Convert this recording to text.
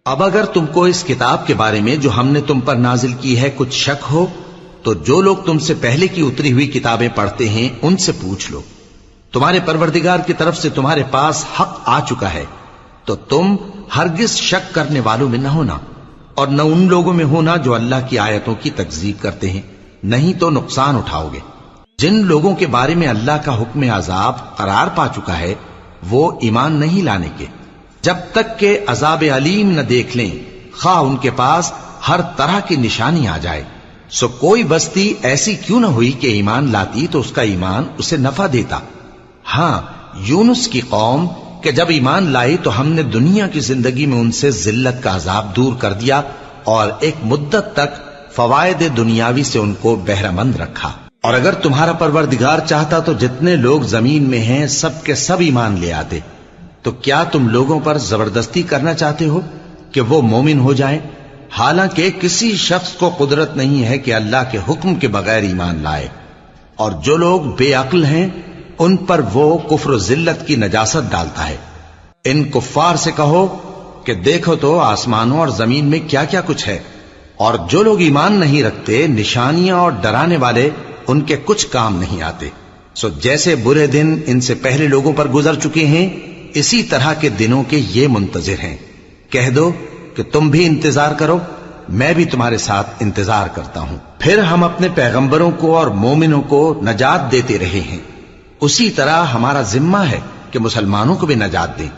اب اگر تم کو اس کتاب کے بارے میں جو ہم نے تم پر نازل کی ہے کچھ شک ہو تو جو لوگ تم سے پہلے کی اتری ہوئی کتابیں پڑھتے ہیں ان سے پوچھ لو، تمہارے پروردگار کی طرف سے تمہارے پاس حق آ چکا ہے، تو تم ہرگز شک کرنے والوں میں نہ ہونا، اور نہ ان لوگوں میں ہونا جو اللہ کی آیتوں کی تکذیب کرتے ہیں، نہیں تو نقصان اٹھاؤ گے۔ جن لوگوں کے بارے میں اللہ کا حکم عذاب قرار پا چکا ہے وہ ایمان نہیں لانے کے جب تک کہ عذاب علیم نہ دیکھ لیں، خواہ ان کے پاس ہر طرح کی نشانی آ جائے۔ سو کوئی بستی ایسی کیوں نہ ہوئی کہ ایمان لاتی تو اس کا ایمان اسے نفع دیتا۔ ہاں، یونس کی قوم کہ جب ایمان لائی تو ہم نے دنیا کی زندگی میں ان سے ذلت کا عذاب دور کر دیا اور ایک مدت تک فوائد دنیاوی سے ان کو بہرہ مند رکھا۔ اور اگر تمہارا پروردگار چاہتا تو جتنے لوگ زمین میں ہیں سب کے سب ایمان لے آتے، تو کیا تم لوگوں پر زبردستی کرنا چاہتے ہو کہ وہ مومن ہو جائیں؟ حالانکہ کسی شخص کو قدرت نہیں ہے کہ اللہ کے حکم کے بغیر ایمان لائے، اور جو لوگ بے عقل ہیں ان پر وہ کفر و ذلت کی نجاست ڈالتا ہے۔ ان کفار سے کہو کہ دیکھو تو آسمانوں اور زمین میں کیا کیا کچھ ہے، اور جو لوگ ایمان نہیں رکھتے نشانیاں اور ڈرانے والے ان کے کچھ کام نہیں آتے۔ سو جیسے برے دن ان سے پہلے لوگوں پر گزر چکے ہیں اسی طرح کے دنوں کے یہ منتظر ہیں۔ کہہ دو کہ تم بھی انتظار کرو، میں بھی تمہارے ساتھ انتظار کرتا ہوں۔ پھر ہم اپنے پیغمبروں کو اور مومنوں کو نجات دیتے رہے ہیں، اسی طرح ہمارا ذمہ ہے کہ مسلمانوں کو بھی نجات دیں۔